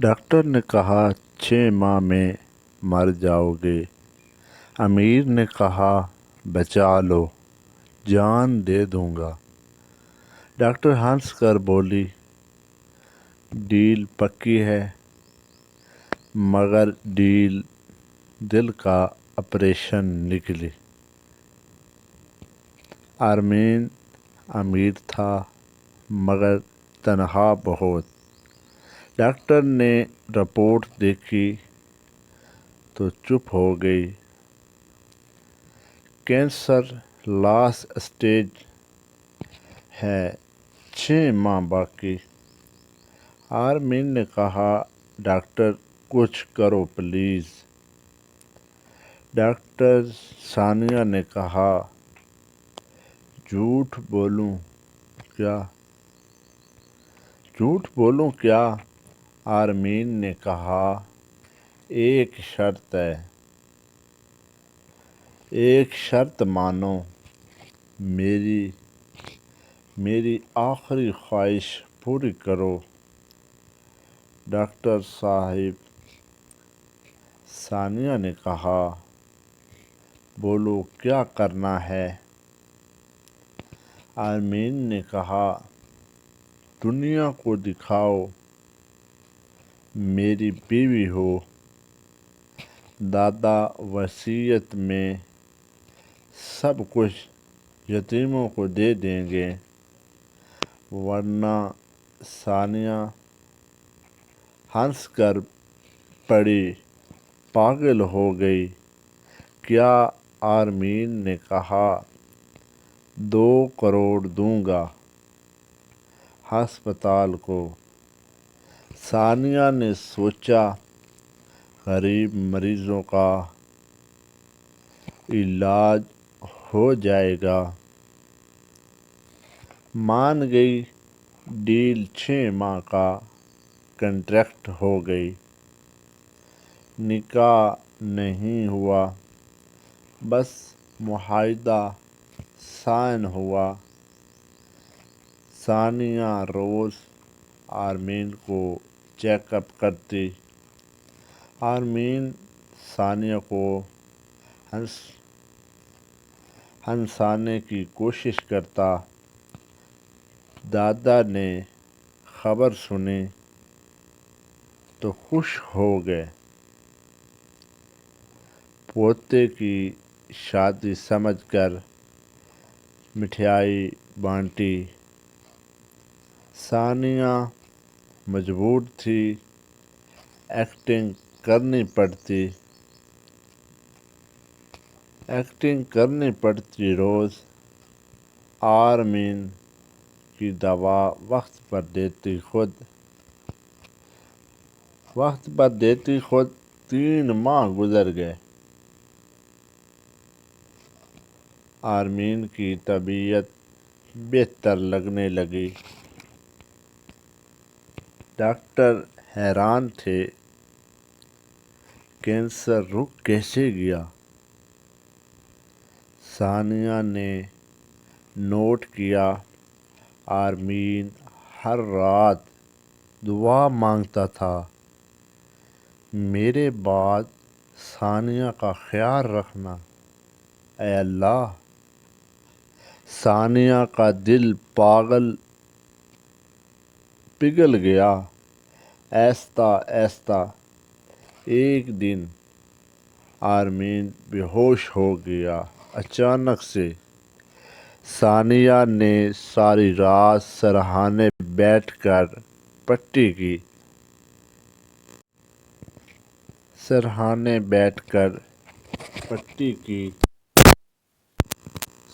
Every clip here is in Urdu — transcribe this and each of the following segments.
ڈاکٹر نے کہا 6 ماہ میں مر جاؤ گے۔ امیر نے کہا بچا لو، جان دے دوں گا۔ ڈاکٹر ہنس کر بولی ڈیل پکی ہے، مگر ڈیل دل کا آپریشن نکلی۔ آرمین امیر تھا مگر تنہا بہت۔ ڈاکٹر نے رپورٹ دیکھی تو چپ ہو گئی۔ کینسر لاسٹ اسٹیج ہے، 6 ماہ باقی۔ آرمین نے کہا ڈاکٹر کچھ کرو پلیز۔ ڈاکٹر ثانیہ نے کہا جھوٹ بولوں کیا؟ آرمین نے کہا ایک شرط ہے، ایک شرط مانو، میری آخری خواہش پوری کرو۔ ڈاکٹر صاحب، ثانیہ نے کہا بولو کیا کرنا ہے؟ آرمین نے کہا دنیا کو دکھاؤ میری بیوی ہو، دادا وصیت میں سب کچھ یتیموں کو دے دیں گے، ورنہ۔ ثانیہ ہنس کر پڑی پاگل ہو گئی کیا؟ آرمین نے کہا 2 کروڑ دوں گا ہسپتال کو۔ ثانیہ نے سوچا غریب مریضوں کا علاج ہو جائے گا۔ مان گئی۔ ڈیل 6 ماہ کا کنٹریکٹ ہو گئی۔ نکاح نہیں ہوا، بس معاہدہ سائن ہوا۔ ثانیہ روز آرمین کو چیک اپ کرتی۔ آرمین ثانیہ کو ہنسانے کی کوشش کرتا۔ دادا نے خبر سنی تو خوش ہو گئے۔ پوتے کی شادی سمجھ کر مٹھائی بانٹی۔ ثانیہ مجبور تھی، ایکٹنگ کرنی پڑتی روز۔ آرمین کی دوا وقت پر دیتی خود 3 ماہ گزر گئے۔ آرمین کی طبیعت بہتر لگنے لگی۔ ڈاکٹر حیران تھے کینسر رک کیسے گیا؟ ثانیہ نے نوٹ کیا آرمین ہر رات دعا مانگتا تھا میرے بعد ثانیہ کا خیال رکھنا اے اللہ۔ ثانیہ کا دل پگھل گیا۔ آہستہ آہستہ ایک دن آرمین بے ہوش ہو گیا۔ اچانک سے ثانیہ نے ساری رات سرہانے بیٹھ کر پٹی کی۔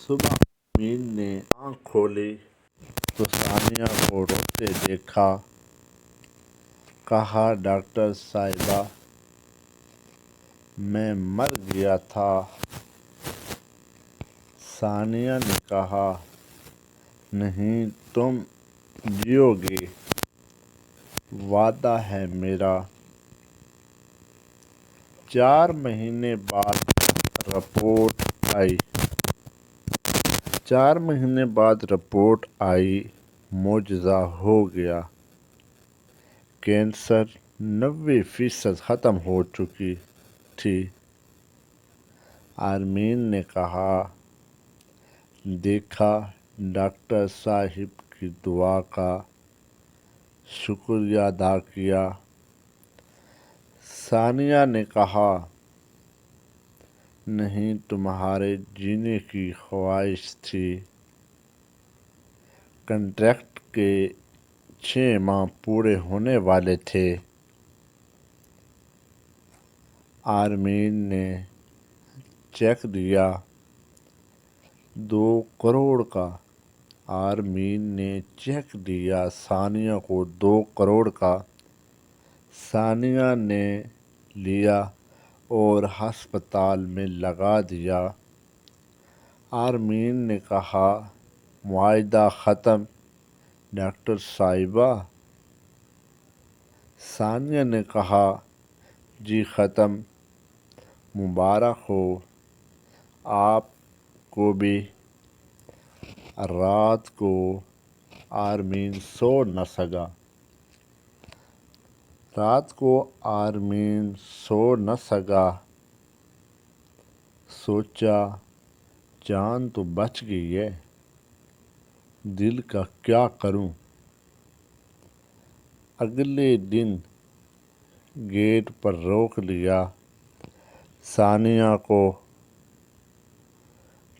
صبح آرمین نے آنکھ کھولی تو ثانیہ کو روتے دیکھا۔ کہا ڈاکٹر صاحبہ میں مر گیا تھا۔ ثانیہ نے کہا نہیں تم جیو گے، وعدہ ہے میرا۔ 4 مہینے بعد رپورٹ آئی، معجزہ ہو گیا۔ کینسر 90% ختم ہو چکی تھی۔ آرمین نے کہا، دیکھا، ڈاکٹر صاحب کی دعا کا شکریہ ادا کیا۔ ثانیہ نے کہا، نہیں، تمہارے جینے کی خواہش تھی۔ کنٹریکٹ کے 6 ماہ پورے ہونے والے تھے۔ آرمین نے چیک دیا 2 کروڑ کا۔ آرمین نے چیک دیا ثانیہ کو 2 کروڑ کا۔ ثانیہ نے لیا اور ہسپتال میں لگا دیا۔ آرمین نے کہا، معاہدہ ختم ڈاکٹر صاحبہ؟ ثانیہ نے کہا، جی ختم، مبارک ہو آپ کو بھی۔ رات کو آرمین سو نہ سکا۔ سوچا، جان تو بچ گئی ہے، دل کا کیا کروں؟ اگلے دن گیٹ پر روک لیا۔ ثانیہ کو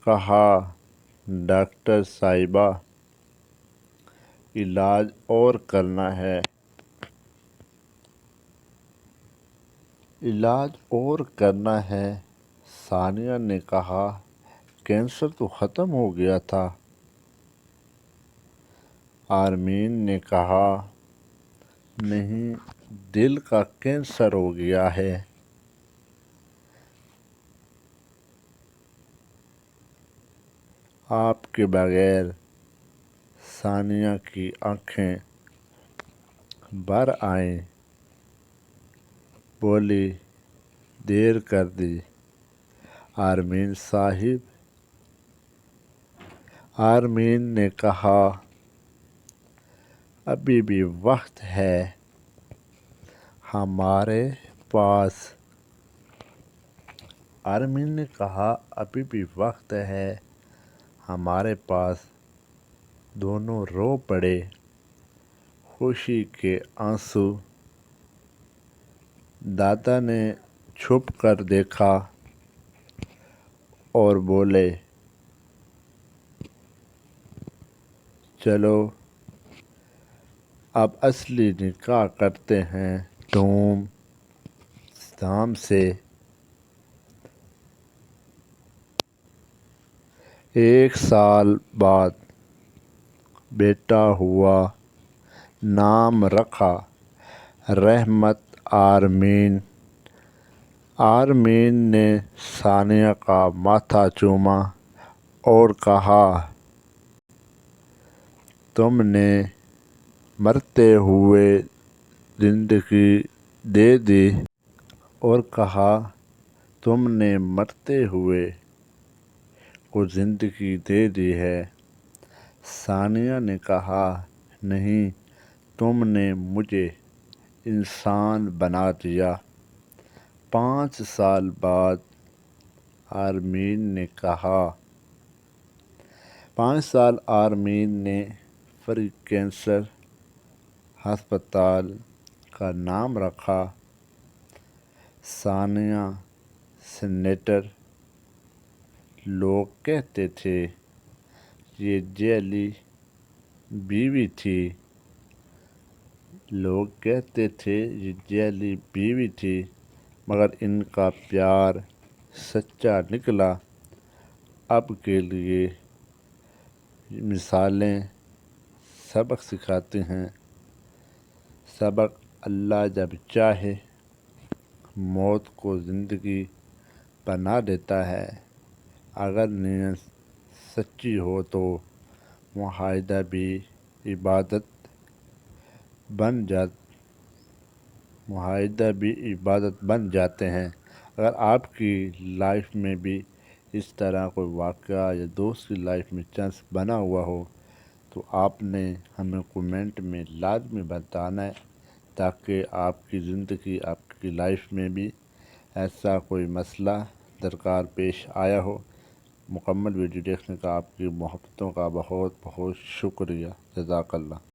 کہا، ڈاکٹر صاحبہ، علاج اور کرنا ہے۔ ثانیہ نے کہا، کینسر تو ختم ہو گیا تھا۔ آرمین نے کہا، نہیں، دل کا کینسر ہو گیا ہے۔ آپ کے بغیر۔ ثانیہ کی آنکھیں بھر آئیں، بولی، دیر کر دی آرمین صاحب۔ آرمین نے کہا، ابھی بھی وقت ہے ہمارے پاس۔ آرمین نے کہا، ابھی بھی وقت ہے ہمارے پاس۔ دونوں رو پڑے، خوشی کے آنسو۔ دادا نے چھپ کر دیکھا اور بولے، چلو اب اصلی نکاح کرتے ہیں دھوم دھام سے۔ 1 سال بعد بیٹا ہوا، نام رکھا رحمت آرمین۔ آرمین نے ثانیہ کا ماتھا چوما اور کہا، تم نے مرتے ہوئے زندگی دے دی۔ تم نے مرتے ہوئے کو زندگی دے دی ہے۔ ثانیہ نے کہا، نہیں، تم نے مجھے انسان بنا دیا۔ 5 سال بعد آرمین نے کہا، 5 سال آرمین نے فری کینسر ہسپتال کا نام رکھا۔ ثانیہ سینیٹر۔ لوگ کہتے تھے یہ جیلی بیوی تھی، مگر ان کا پیار سچا نکلا۔ اب کے لیے مثالیں سبق سکھاتی ہیں۔ سبق، اللہ جب چاہے موت کو زندگی بنا دیتا ہے۔ اگر نیت سچی ہو تو معاہدہ بھی عبادت بن جاتے ہیں۔ اگر آپ کی لائف میں بھی اس طرح کوئی واقعہ یا دوست کی لائف میں چانس بنا ہوا ہو تو آپ نے ہمیں کومنٹ میں لازمی بتانا ہے تاکہ آپ کی زندگی، آپ کی لائف میں بھی ایسا کوئی مسئلہ درکار پیش آیا ہو۔ مکمل ویڈیو دیکھنے کا آپ کی محبتوں کا بہت بہت شکریہ۔ جزاک اللہ۔